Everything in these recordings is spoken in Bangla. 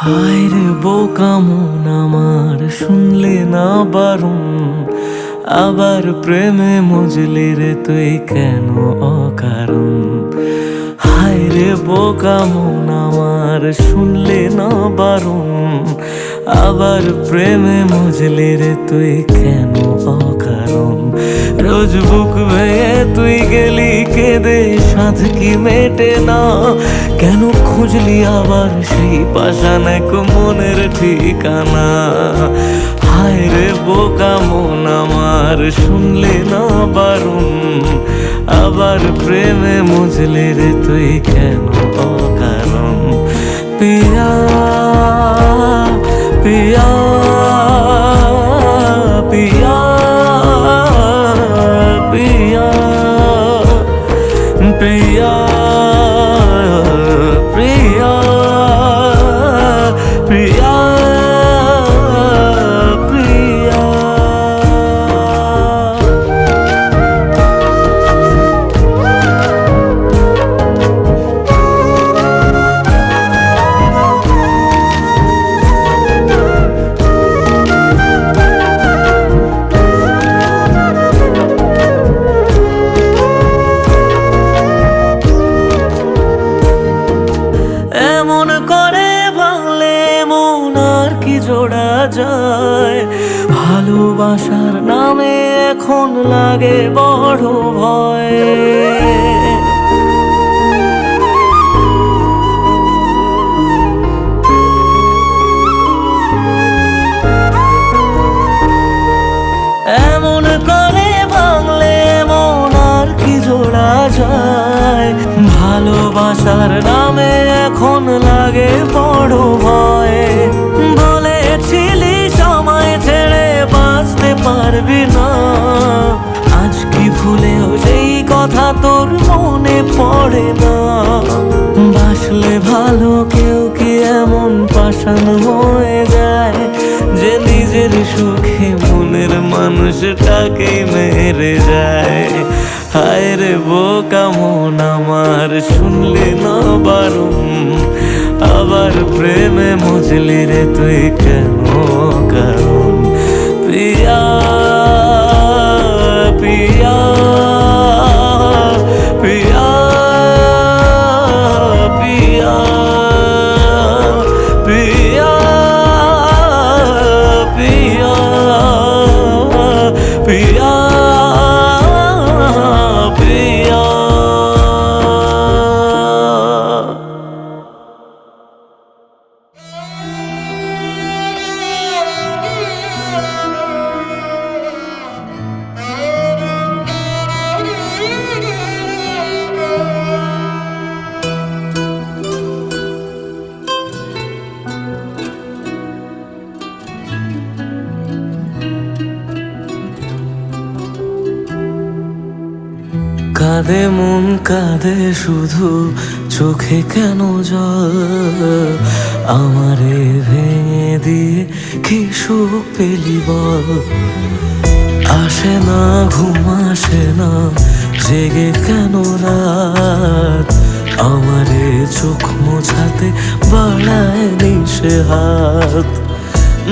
হায় রে বোকা মন আমার, শুনলে না বারণ, আবার প্রেমে মজলি রে তুই কেন অকারণ। হায় রে বোকা মন আমার, শুনলে না বারণ, আবার প্রেমে মজলি রে তুই কেন অকারণ। রোজ বুক ভেঙে তুই গেলি কেঁদে, সাধ কি মেটে না, কেন খুঁজলি আবার সেই পাষাণ এক মনের ঠিকানা। হায় রে বোকা মন আমার, শুনলে না বারণ, আবার প্রেমে মজলি রে তুই কেন অকারণ। পিয়া পিয়া পিয়া পিয়া প্রিয়া প্রিয়া প্রিয়া প্রিয়া। এমন করে ভাঙলে মন আর কি জোড়া যায়, ভালোবাসার নামে এখন লাগে বড় ভয়। এমন করে ভাঙলে মন আর কি জোড়া যায়, ভালোবাসার নামে এখন লাগে বড় ভয়। বলেছিলি সময় ছেড়ে বাঁচতে পারবি না, আজ কি ভুলেও সেই কথা তোর মনে পড়ে না। বাসলে ভালো কেউ কি এমন পাষাণ হয়ে যায়, যে নিজের সুখে মনের মানুষটাকে মেরে যায়। হায় রে বোকা মন আমার, শুনলি না বারণ, আবার প্রেমে মজলি রে তুই কেন কারণ। পিয়া পিয়া পিয়া পিয়া পিয়া পিয়া পিয়া পিয়া। কাঁদে মন কাঁদে শুধু, চোখে কেন জল, আমারে ভেঙে দিয়ে কি সুখ পেলি বল। আসে না ঘুম আসে না, জেগে কেন রাত, আমারে চোখ মোছাতে বাড়ায় নিশে হাত।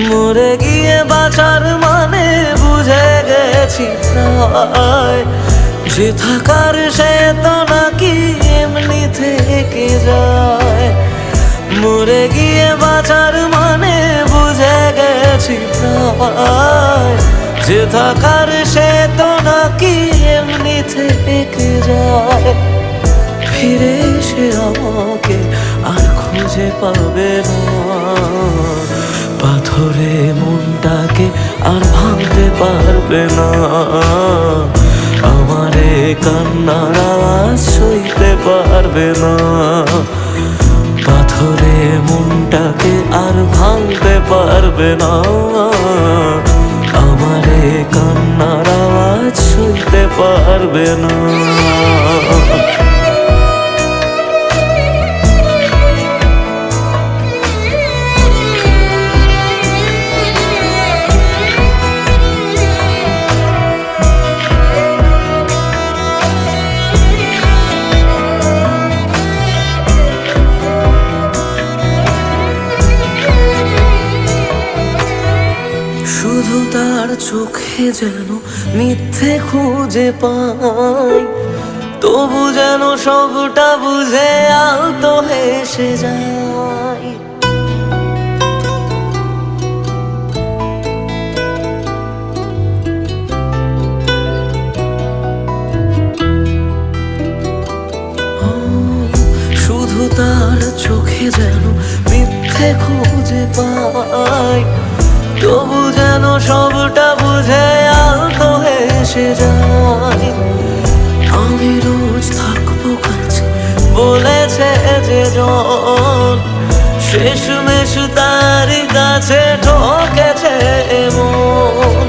মরে গিয়ে বাঁচার মানে বুঝে গেছি প্রায়, যে থাকার সে তো নাকি এমনি থেকে যায়। মরে গিয়ে বাঁচার মানে বুঝে গেছি প্রায়, যে থাকার সে তো নাকি এমনি থেকে যায়। ফিরে এসে আমাকে আর খুঁজে পাবে না, পাথরে মনটাকে আর ভাঙতে পারবে না। আমারে কান্নার আওয়াজ সইতে পারবে না, পাথরে মনটাকে আর ভাঙতে পারবে না। আমারে কান্নার আওয়াজ সইতে পারবে না। শুধু তার চোখে যেন মিথ্যে খুঁজে পাই, তবু যেন সবটা বুঝে আলতো হেসে যায়। শুধু তার চোখে যেন মিথ্যে খুঁজে পাই, তবু যেন সবটা বুঝে আলতো হেসে যায়। আমি রোজ থাকবো কাছে বলেছে যে জন, শেষমেশ তারই কাছে ঠকেছে মন।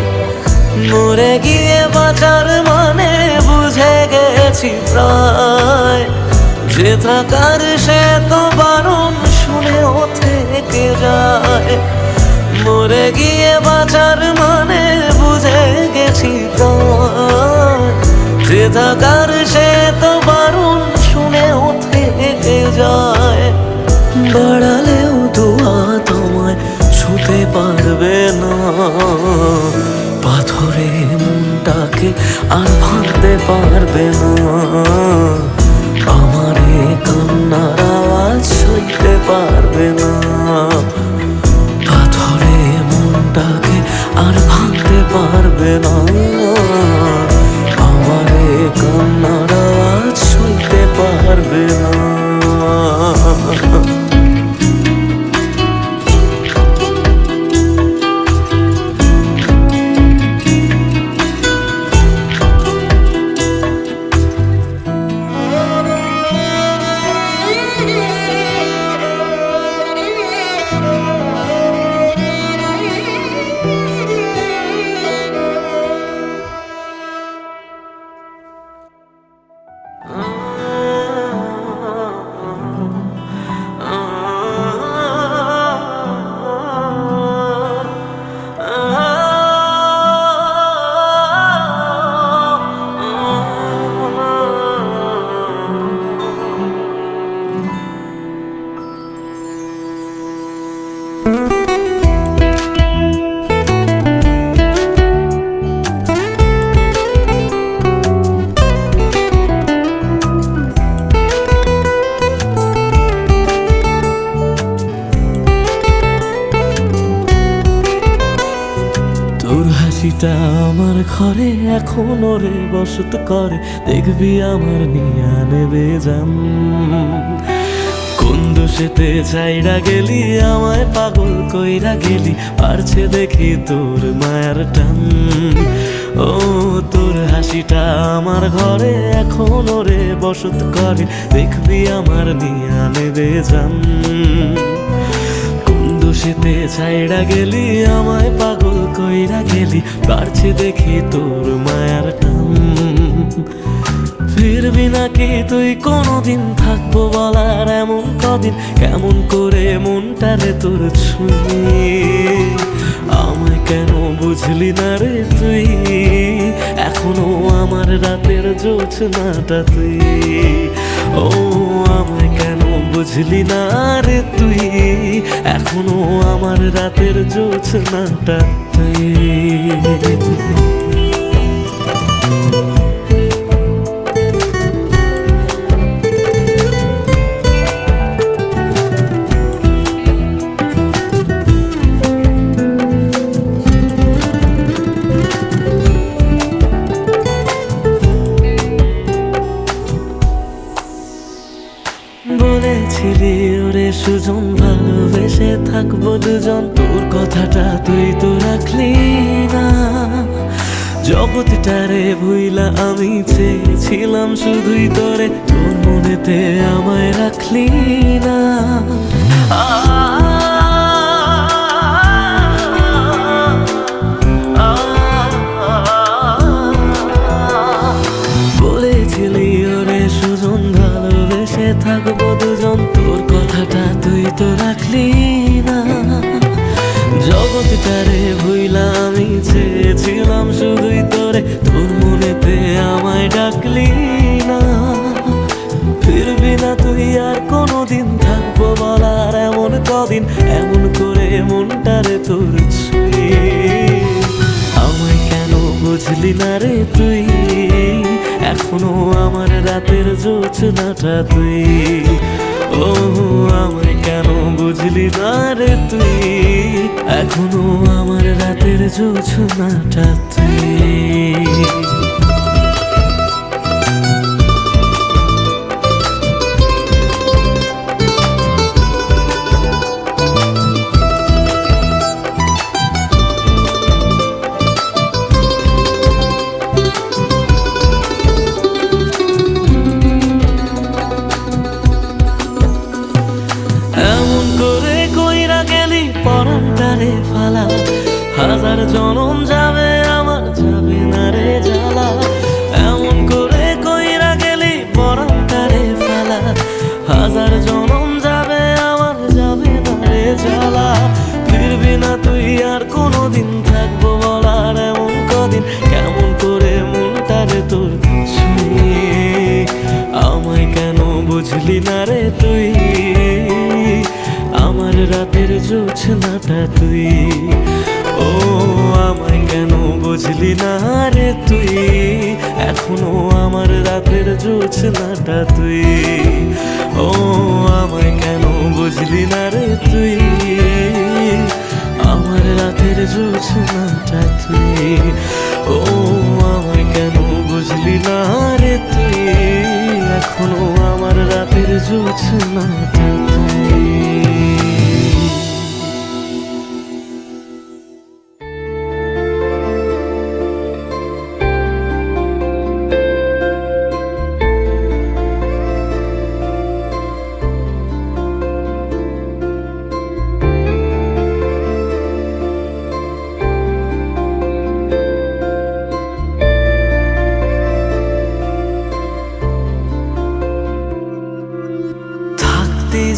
মরে গিয়ে বাঁচার মানে বুঝে গেছি প্রায়, যে থাকার সে তো বারণ শুনেও থেকে যায়। মরে গিয়ে বাঁচার মানে বুঝে গেছি প্রায়, যে থাকার সে তো বারণ শুনেও থেকে যায়। বাড়ালেও দোয়া তোমায় ছুতে পারবে না, পাথরে মনটাকে আর ভাঙতে পারবে না। আমার কান্নার আওয়াজ সইতে পারবে না, পাথরে মনটাকে আর ভাঙতে পারবে না। আমার কান্নার আওয়াজ সইতে পারবে না। তোর হাসিটা আমার ঘরে এখনো রে বসত করে, দেখবি আমার নিয়া নেবে জান। কোন দোষেতে ছাইড়া গেলি আমায় পাগল কইরা গেলি, পারছে দেখি তোর মায়ার টান। ও তোর হাসিটা আমার ঘরে এখনো রে বসত করে, দেখবি আমার নিয়া নেবে জান। দোষেতে ছাইড়া গেলি আমায় পাগল কইরা গেলি, পারছে দেখি তোর মায়ার টান। ফিরবি নাকি তুই কোনোদিন, থাকবো বলার এমন কদিন, কেমন করে মনটারে তোর ছুঁয়ে। আমায় কেন বুঝলি না রে তুই, এখনো আমার রাতের জোছনাটা তুই। ও আমায় কেন বুঝলি না রে তুই, এখনো আমার রাতের জোছনাটা তুই। বলেছিলি ওরে সুজন ভালোবেসে থাকবো দুজন, তোর কথাটা তুই তো রাখলি না। জগৎটারে ভুইলা আমি চেয়েছিলাম শুধুই তোরে, তোর মনেতে আমায় রাখলি না। ডাকলি না, ফিরবি না তুই আর কোনোদিন। থাকবো বলার এমন কদিন, এমন করে মনটারে তোর ছুঁয়ে। আমায় কেন বুঝলি না রে তুই, এখনো আমার রাতের জোছনাটা তুই। ও আমায় কেন বুঝলি না রে তুই, এখনো আমার রাতের জোছনাটা তুই। এমন করে কইরা গেলি পরানটারে ফালা, হাজার জনম যাবে আমার যাবে না রে জ্বালা। এমন করে কইরা গেলি পরানটারে ফালা, হাজার জনম যাবে আমার যাবে না রে জ্বালা। ফিরবি না তুই আর কোনোদিন, থাকবো বলার এমন কদিন, কেমন করে মনটারে তোর ছুঁয়ে। আমায় কেন বুঝলি না রে তুই, আমার রাতের জোছনাটা তুই। ও আমায় কেন বুঝলি না রে তুই, এখনো আমার রাতের জোছনাটা তুই। ও আমায় কেন বুঝলি না রে তুই, আমার রাতের জোছনাটা তুই। ও আমায় কেন বুঝলি না রে তুই, এখনো আমার রাতের জোছনাটা তুই।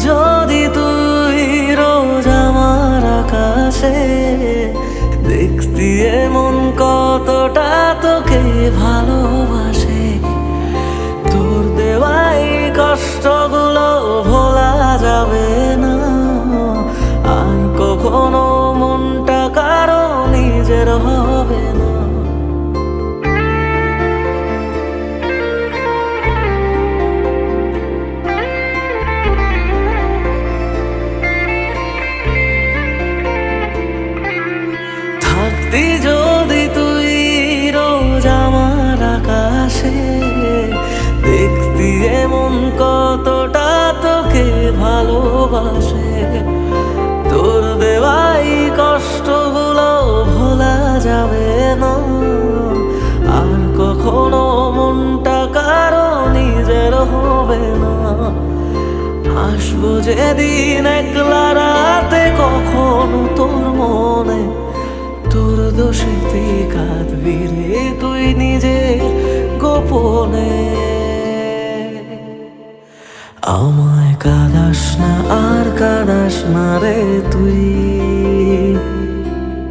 যদি তুই রোজ আমার আকাশে দেখতি এমন কতটা তোকে ভালোবাসে, তোর দেওয়াই কষ্টগুলো ভোলা যাবে না আর কখনো, মনটা কারো নিজের হবে না। যদি তুই রোজ আমার আকাশে দেখতি এমন কতটা তোকে ভালোবাসে, তোর দেওয়াই কষ্টগুলো ভোলা যাবে না আর কখনো, মনটা কারো নিজের হবে না। আসবো যেদিন একলা রাতে কখনো তোর মনে, তোর দোষেতে কাঁদবি রে তুই নিজে গোপনে। আমায় কাঁদাস না আর কাঁদাস না রে তুই,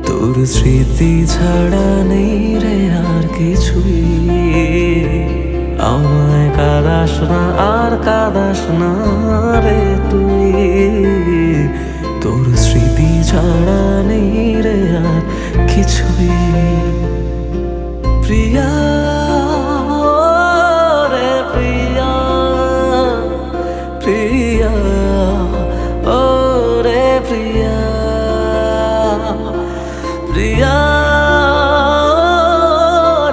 তোর স্মৃতি ছাড়া নেই রে আর কিছুই। আমায় কাঁদাস না আর কাঁদাস না রে তুই, তোর স্মৃতি ছাড়া নেই রে আর কিছুই। প্রিয়া রে প্রিয়া, প্রিয়া ও রে প্রিয়া, প্রিয়া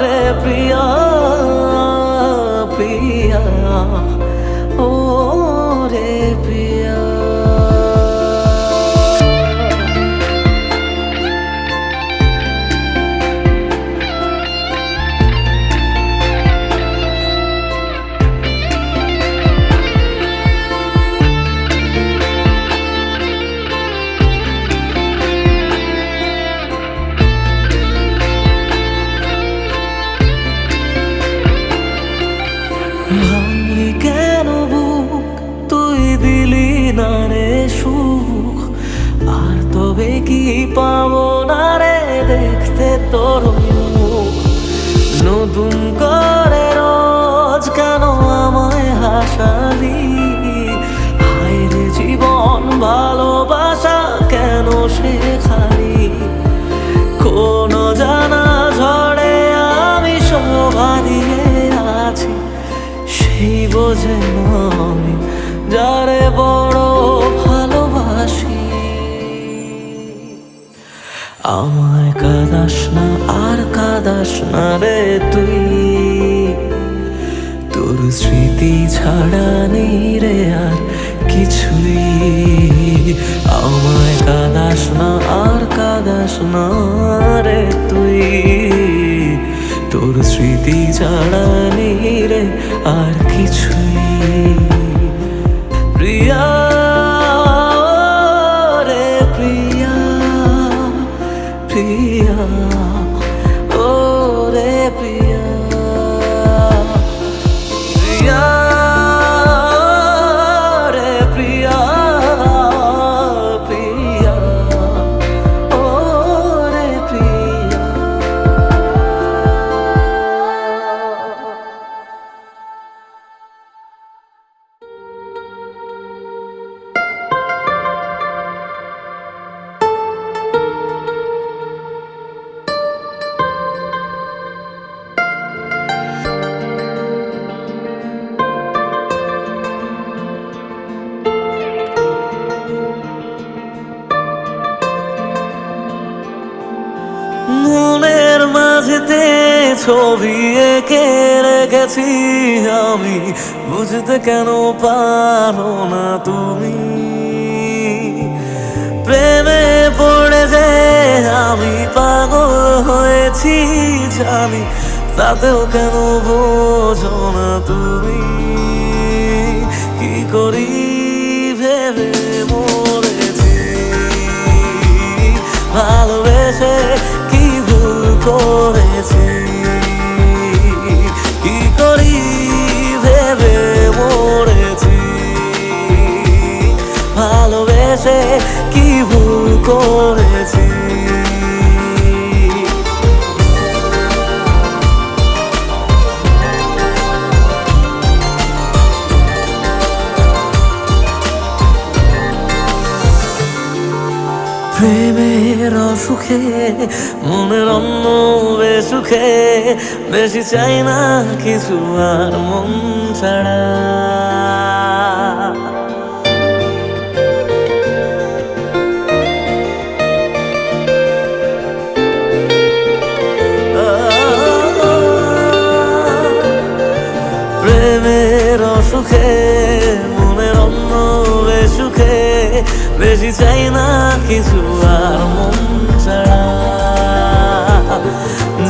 রে প্রিয়া, প্রিয়া ও রে প্রিয়া। ভাঙলি কেন বুক, তুই দিলি না রে সুখ, আর তবে কি পাবো না রে দেখতে তোর মুখ। নতুন করে খালি। হায় রে জীবন ভালোবাসা কেন সে খালি। কোন জানা ঝড়ে আমি শোভা দিয়ে আছি, সেই বোঝে আমি যারে বড় ভালোবাসি। আমায় কাঁদাস না আর কাঁদাস না রে তুই, তোর স্মৃতি ছাড়া নেই রে আর কিছুই। আমায় কাঁদাস না আর কাঁদাস না রে তুই, তোর স্মৃতি ছাড়া নেই রে আর কিছুই। প্রিয়া রে প্রিয়া, প্রিয়া ও রে প্রিয়া, প্রিয়া রে প্রিয়া, প্রিয়া ও রে প্রিয়া। মনের মাঝেতে ছবি এঁকে রেখেছি আমি, বুঝতে কেন পারো না তুমি। প্রেমে পড়ে যে আমি পাগল হয়েছি জানি, তাতেও কেন বোঝো না তুমি। কি করি ভেবে মরেছি, ভালোবেসে কি ভুল করেছি। কি করি ভেবে মরেছি, ভালোবেসে কি ভুল করেছি। প্রেমের অসুখে মনের অন্য বেসুখে, বেশি চাই না কিছু আর মন ছাড়া। প্রেমের অসুখে মনের অন্য বেসুখে, বেশি চাই না কিছু আর মন ছাড়া।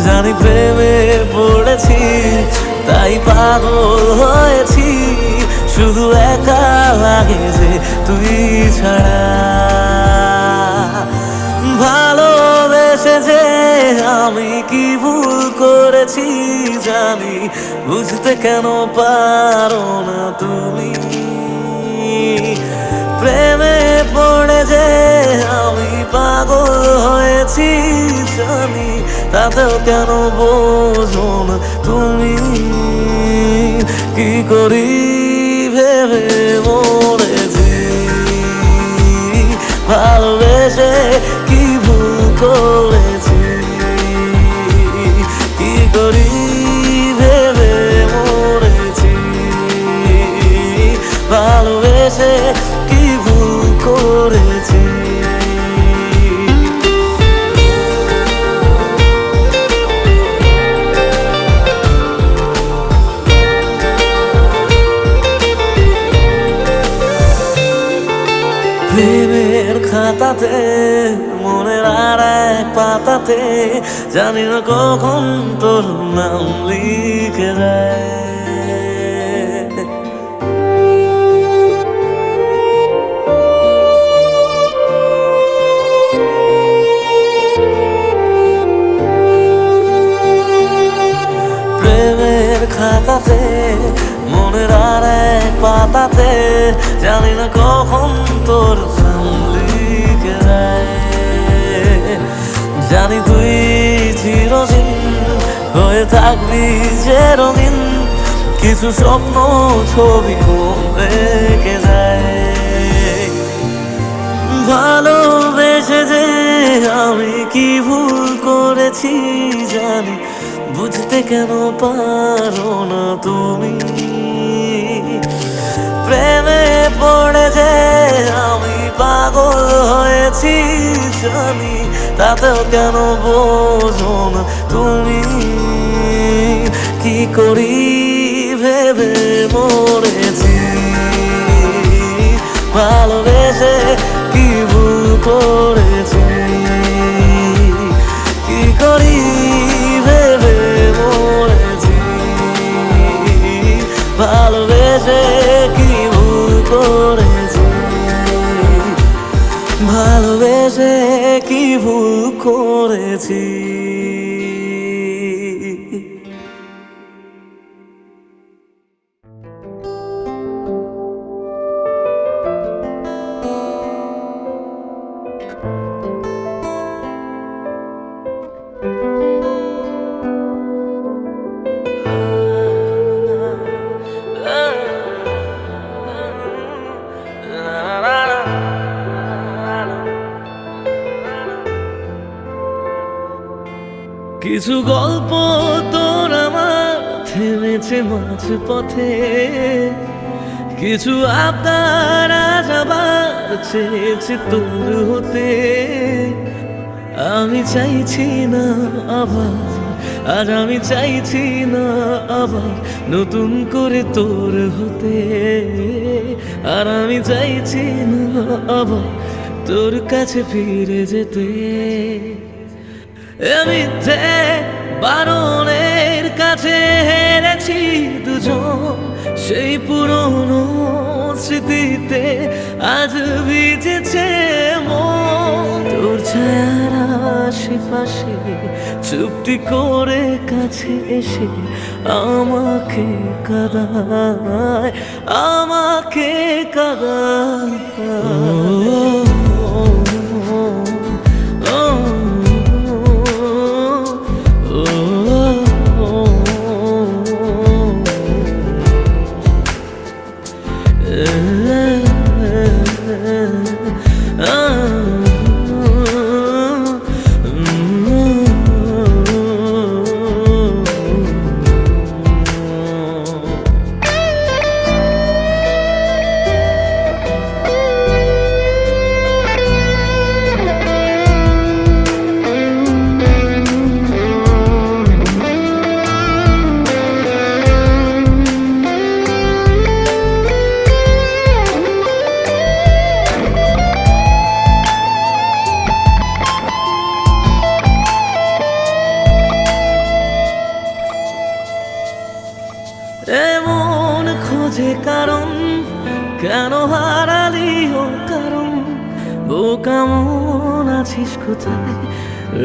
জানি প্রেমে পড়েছি তাই পাগল হয়েছি, শুধু একা লাগে যে তুই ছাড়া। ভালোবেসে যে আমি কি ভুল করেছি জানি, বুঝতে কেন পারো না তুমি। প্রেমে পড়ে যে আমি পাগল হয়েছি জানি, তাতেও কেন বোঝো না তুমি। কি করি ভেবে মরেছি, ভালোবেসে কি ভুল করেছি। কি করি ভেবে মরেছি, ভালোবেসে কি ভুল করেছি। প্রেমের খাতাতে মনের আর এক পাতাতে, জানি না কখন তোর নাম লিখে যায়। প্রেমের খাতাতে মনের আর এক পাতাতে, জানি না কখন তোর নাম লিখে যায়। জানি তুই চিরদিন হয়ে থাকবি যে রঙিন, কিছু স্বপ্ন ছবি এঁকে যায়। ভালোবেসে যে আমি কি ভুল করেছি জানি, বুঝতে কেন পারো না তুমি? প্রেমে পড়ে যে আমি পাগল হয়েছি জানি, তাতেও কেন বোঝো না তুমি? কি করি ভেবে মরেছি, ভালোবেসে কি ভুল করেছি। কি করি ভেবে মরেছি, ভালোবেসে কি ভুল করেছি। ভালোবেসে কি ভুল করেছি। কিছু গল্প তোর আমার থেমেছে মাঝ পথে, কিছু আবদার আজ আবার চেয়েছে তোর হতে। আমি চাইছি না আবার, আজ আমি চাইছি না আবার নতুন করে তোর হতে। আর আমি চাইছি না আবার তোর কাছে ফিরে যেতে। মিথ্যে বারণের কাছে হেরেছি দুজন, সেই পুরনো স্মৃতিতে আজ ভিজেছে মন। তোর ছায়ার আশেপাশে চুপটি করে কাছে এসে আমাকে কাঁদায়, আমাকে কাঁদায়। এমন খোঁজে কারণ, কেন হারালি ও কারণ? বোকা মন আছিস কোথায়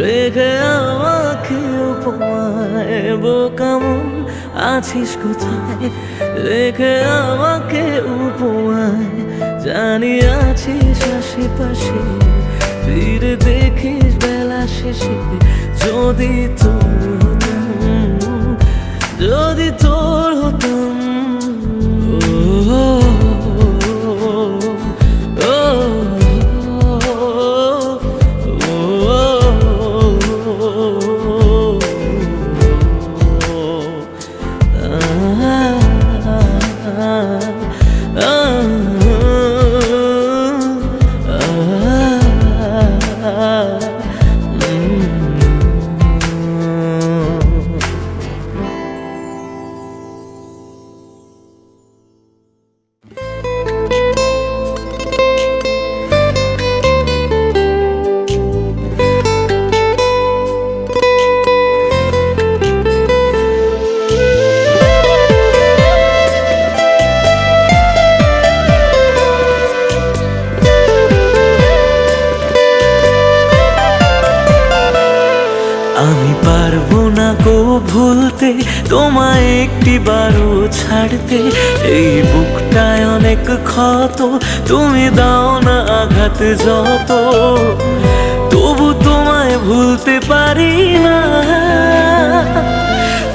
রেখে আমাকে উপমায়? বোকা মন আছিস কোথায় রেখে আমাকে উপমায়? জানি আছিস আশেপাশে, ফিরে দেখিস বেলা শেষে। যদি তোর হতাম, যদি তোর হতাম। আমি পারবো না গো ভুলতে তোমায় একটিবারও ছাড়তে। এই বুকটায় অনেক ক্ষত, তুমি দাও না আঘাত যত, তবু তোমায় ভুলতে পারি না।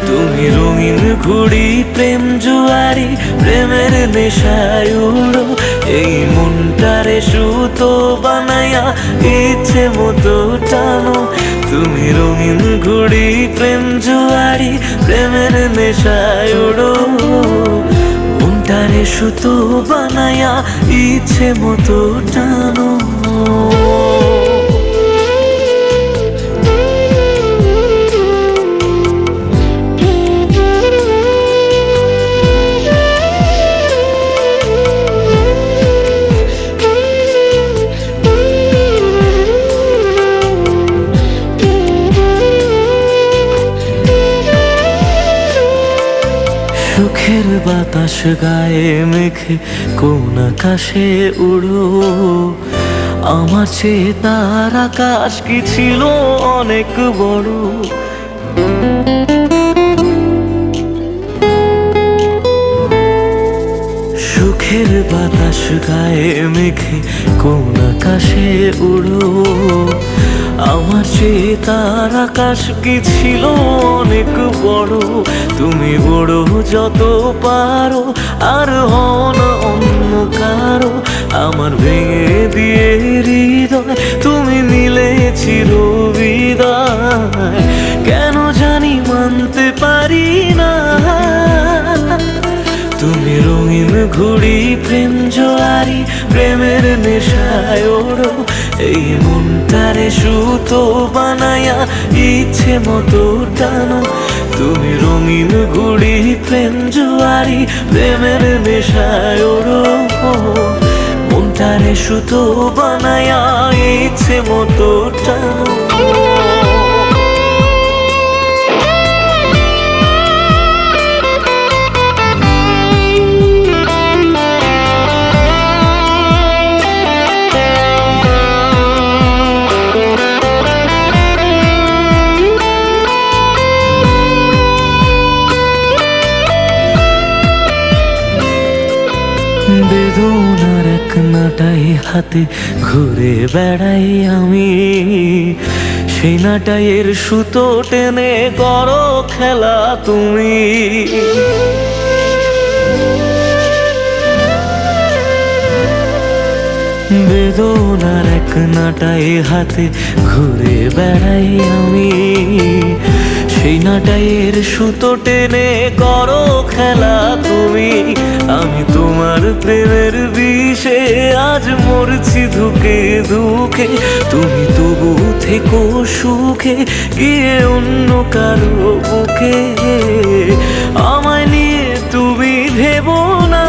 তুমি রঙিন ঘুড়ি প্রেম জুয়া প্রেমের নেশায় উড়ো এই মনটারে সুতো বানায়া ইচ্ছে মতো টানো তুমি রঙিন ঘুড়ি প্রেম জোয়ারি প্রেমের নেশায় উড়ো মনটারে সুতো বানায়া ইচ্ছে মতো টানো সুখের বাতাস গায়ে মেখে কোন আকাশে উড়ো আমার চেয়ে তার আকাশ কি ছিল অনেক বড় সুখের বাতাস গায়ে মেখে কোন আকাশে উড়ো আমার চেয়ে তার আকাশ কি ছিল অনেক বড় তুমি বড় যত পারো আর হও না অন্য কারো আমার ভেঙে দিয়ে হৃদয় তুমি নিলে চিরবিদায় কেন জানি মানতে পারি না তুমি রঙিন ঘুড়ি প্রেম জোয়ারি প্রেমের নেশায় ওড়ো এই মনটারে সুতো বানায়া ইচ্ছে মতো টানো তুমি রঙিন ঘুড়ি প্রেম জোয়ারি প্রেমের নেশায় ওড়ো মনটারে সুতো বানায়া ইচ্ছে মতো টানো বেদনার এক নাটাই হাতে ঘুরে বেড়াই আমি সেই নাটাইয়ের সুতো টেনে করো খেলা তুমি বেদনার এক নাটাই হাতে ঘুরে বেড়াই আমি সেই নাটাইয়ের সুতো টেনে করো খেলা তুমি আমি তোমার প্রেমের বিষে আজ মরছি ধুকে ধুকে তুমি তবু থেকো সুখে গিয়ে অন্য কারো বুকে আমায় নিয়ে তুমি ভেবো না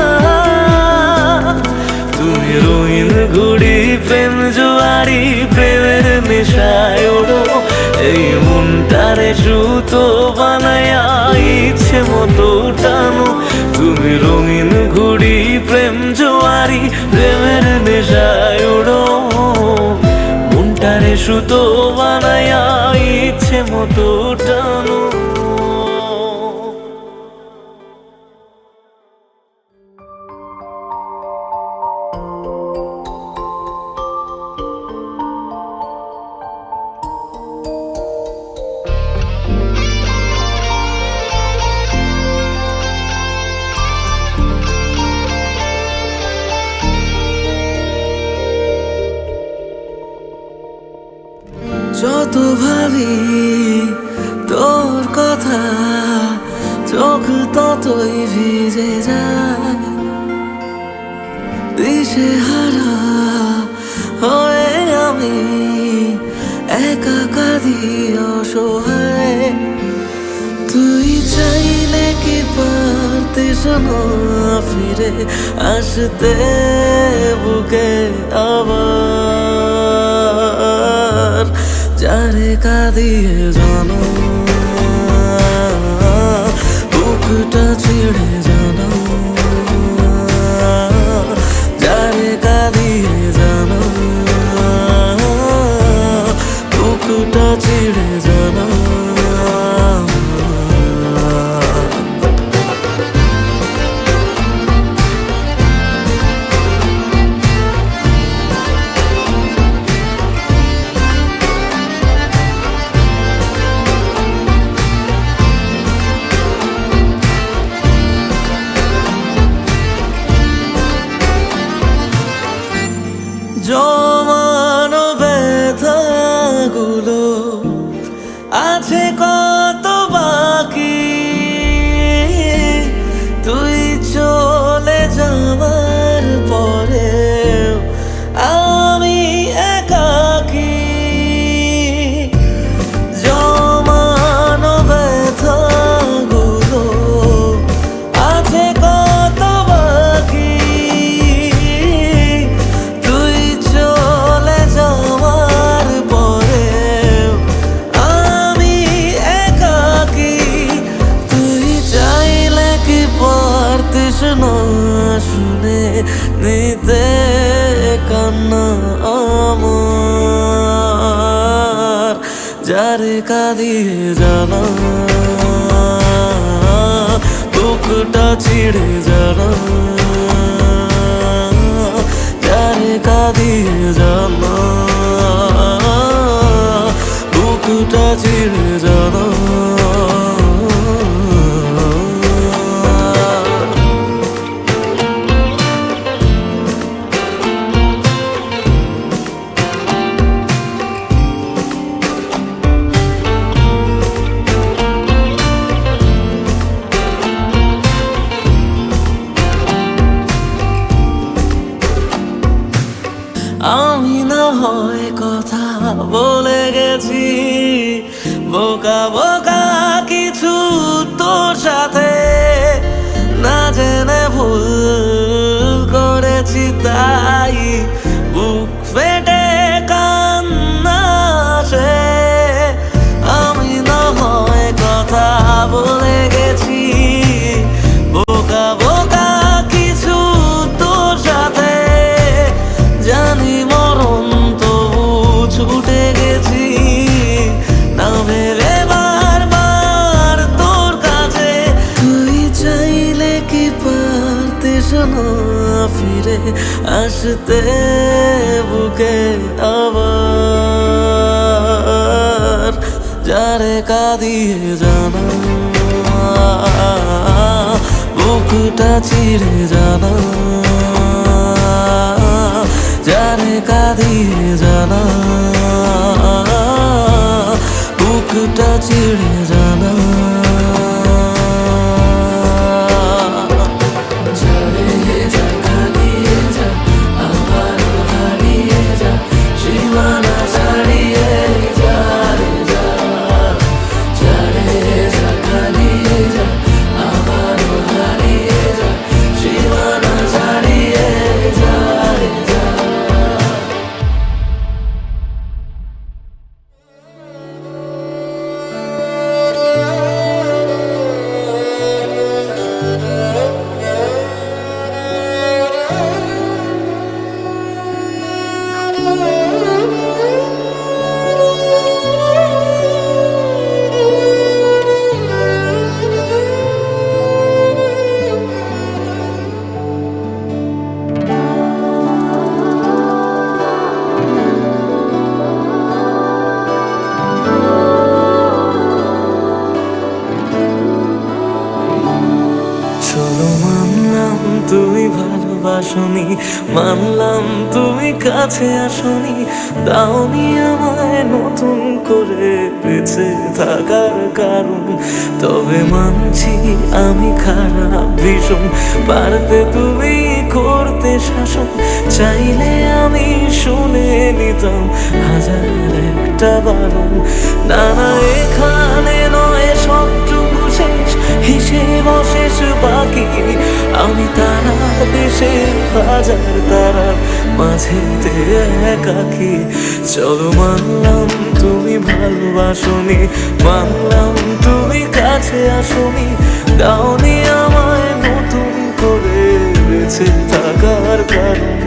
তুমি রঙিন ঘুড়ি প্রেম জোয়ারি প্রেমের নেশায় ওড়ো এই মনটারে সুতো বানায়া ইচ্ছে মতো টানো তুমি রঙিন ঘুড়ি প্রেম জোয়ারি প্রেমের নেশায় ওড়ো মনটারে সুতো বানায়া ইচ্ছে মতো টানো যত ভাবি তোর কথা চোখ ততই ভিজে যায় দিশে হারা হয়ে আমি একা কাঁদি অসহায় তুই চাইলে কি পারতিস না ফিরে আসতে বুকে আবার যারে কাঁদিয়ে জানো বুকটা ছিঁড়ে জানো যারে কাঁদিয়ে জানো বুকটা ছিঁড়ে জানো চলে যাওয়ার পরে আমি একাকী, জমানো ব্যথাগুলো আছে কত বাকি। তুই চলে যাওয়ার পরে আমি একাকী। তুই চাইলে কি পারতিস না শুনে নিতে কান্না আমার, যারে কাঁদিয়ে জানা বুকটা ছিঁড়ে জানা, যারে কাঁদিয়ে জানা বুকটা ছিঁড়ে জানা। আমি না হয় কথা বলে গেছি বোকা বোকা কিছু তোর সাথে, না জেনে ভুল করেছি তাই বুক ফেটে কান্না আসে। আমি না হয় কথা বলে গেছি বোকা বোকা কিছু তোর সাথে, জানি মরণ তবু ছুটে গেছি না ভেবে বারবার তোর কাছে। তুই চাইলে কি পারতিস না ফিরে আসতে বুকে আবার, যারে কাঁদিয়ে জানা বুকটা ছিঁড়ে জানা, যারে কাঁদিয়ে জানা বুকটা ছিঁড়ে জানা। তুমি ভালোবাসনি, মানলাম তুমি কাছে আসনি, দাওনি আমায় নতুন করে বেঁচে থাকার কারণ। তবে মানছি আমি খারাপ ভীষণ, পারতে তুমি করতে শাসন, চাইলে আমি শুনে নিতাম হাজার একটা বারণ। না না এখানে নয় সবটুকু শেষ, হিসেব শেষ বাকি, আমি তারা দেশে হাজার তারার মাঝেতে একাকী। চলো মানলাম তুমি ভালোবাসনি, মানলাম তুমি কাছে আসনি, দাওনি আমায় নতুন করে বেঁচে থাকার কারণ।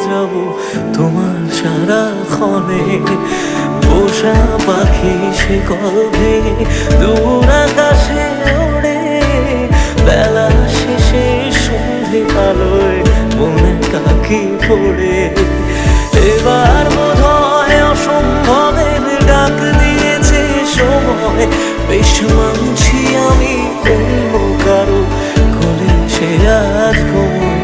যাব তোমার সারাক্ষণে। পোষা পাখি সে গল্পে দূর আকাশে ওড়ে, বেলা শেষে সন্ধে আলোয় মনে কাকি পড়ে। এবার বোধহয় অসম্ভবের ডাক দিয়েছে সময়, বেশ মানছি আমি অন্য কারো কোলে সে আজ ঘুমোয়।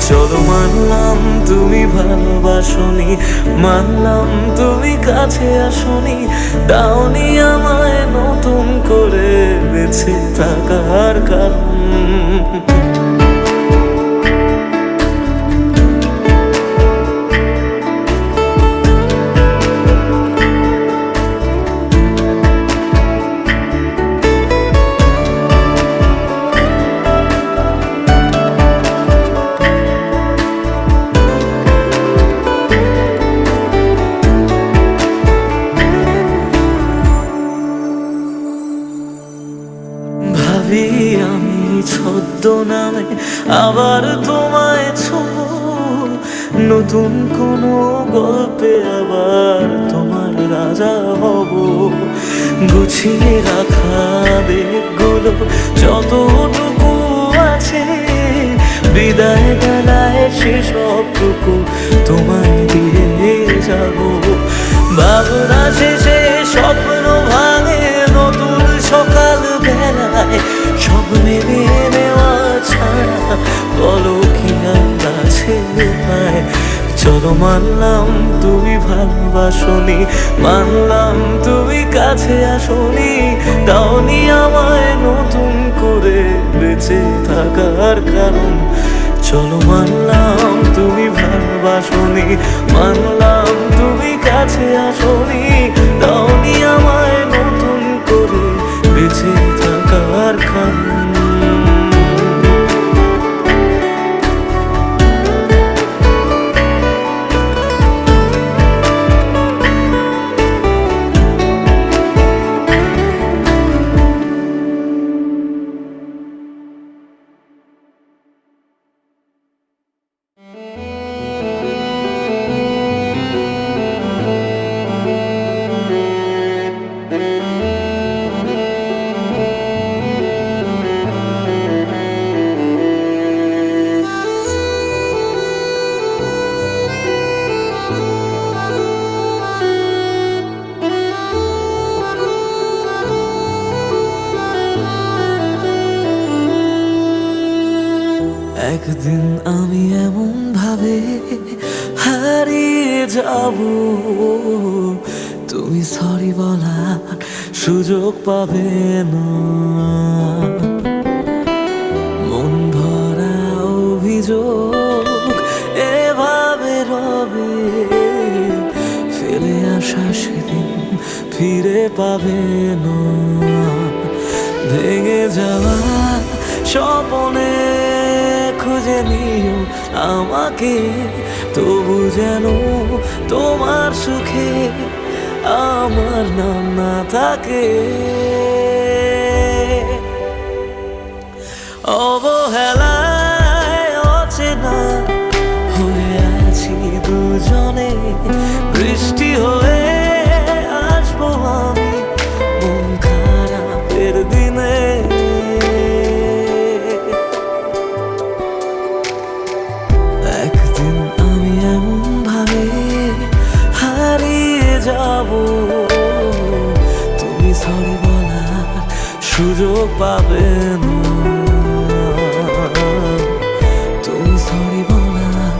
চলো মানলাম তুমি ভালোবাসনি, মানলাম তুমি কাছে আসনি, দাওনি আমায় নতুন করে বেঁচে থাকার কারণ। ভাবি আমি ছদ্মনামে আবার তোমায় ছোঁবো, নতুন কোনো গল্পে আবার তোমার রাজা হব। গুছিয়ে রাখা বেগগুলো যতটুকু আছে, বিদায় বেলায় সেসবটুকু তোমায় দিয়ে যাব। ভাবনা শেষে স্বপ্ন ভাঙে নতুন সকাল বেলায়, সব মেনে নেওয়া ছাড়া বলো কি আর আছে উপায়। চলো মানলাম তুমি ভালোবাসনি, মানলাম তুমি কাছে আসনি, দাওনি আমায় নতুন করে বেঁচে থাকার কারণ। চলো মানলাম তুমি ভালোবাসনি, মানলাম তুমি কাছে আসনি, দাওনি আমায় নতুন করে বেঁচে থাকার কারণ। একদিন আমি এমন ভাবে হারিয়ে যাব, তুমি সরি বলার সুযোগ পাবে না। মন ভরা অভিযোগ এভাবে রবে, ফেলে আসা সেদিন ফিরে পাবে না। ভেঙে যাওয়া স্বপ্নে খুঁজে নিও আমাকে, তবু যেন তোমার সুখে আমার নাম না থাকে। অবহেলায় অচেনা হয়ে আছি দুজনে, বৃষ্টি হয়ে আসবো আমি মন খারাপের দিনে। একদিন আমি এমন ভাবে হারিয়ে যাব, তুমি সরি বলার সুযোগ পাবে না। তুমি সরি বলার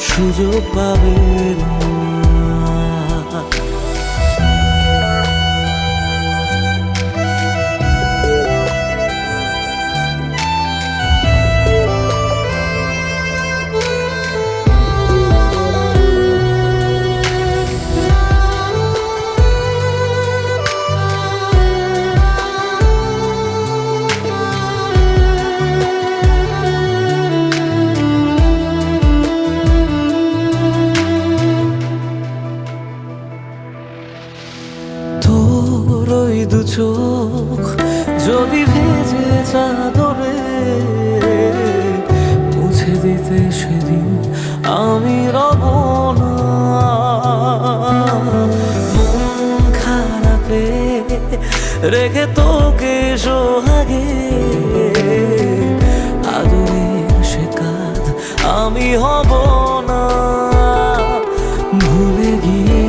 সুযোগ পাবে না। দু চোখ যদি ভেজে চাদরে মুছে দিতে সেদিন আমি রব রেখে তোকে সোহাগে। আদরের সে কাঁধ আমি হব না, ভুলে গিয়ে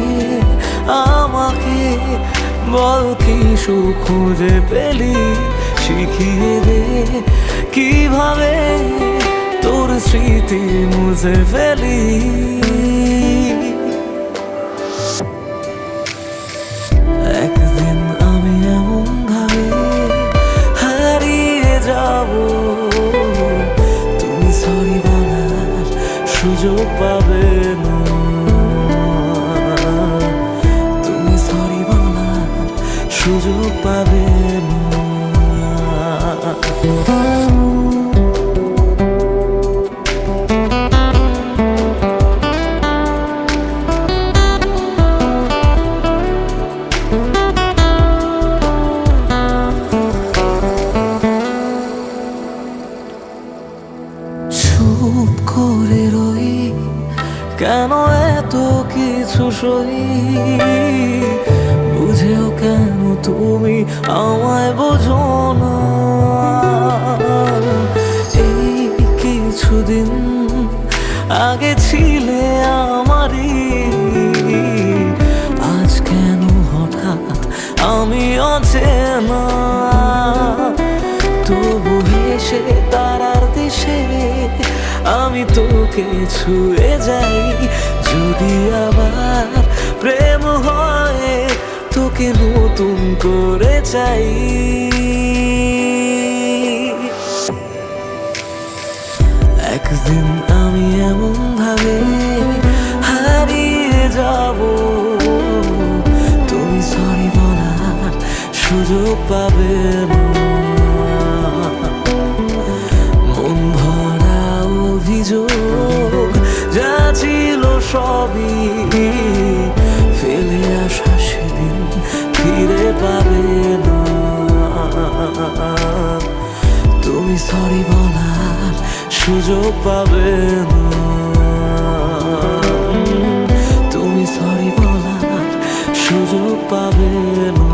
আমাকে বল কি সুখ খুঁজে পেলি, শিখিয়ে দে কিভাবে তোর স্মৃতি মুছে ফেলি। একদিন আমি এমন ভাবে হারিয়ে যাব, তুমি সরি বলার সুযোগ পাবে না, তুমি সরি বলার সুযোগ পাবে না। চুপ করে রই কেন এত কিছু সই, বুঝেও কেন তুমি আমায় বোঝো না। এই কিছুদিন আগে ছিলে আমারই, আজ কেন হঠাৎ আমি অচেনা। তবু হেসে তারার দেশে আমি তোকে ছুঁয়ে যাই, যদি আবার প্রেম হয় তোকে নতুন করে চাই। একদিন আমি এমন ভাবে হারিয়ে যাব, তুমি সরি বলার সুযোগ পাবে না। মন ভরা অভিযোগ যা ছিল সবই ফেলে আসা সেদিন ফিরে পাবে না। তুমি সরি বলার সুযোগ পাবে না, তুমি সরি বলার সুযোগ পাবে না।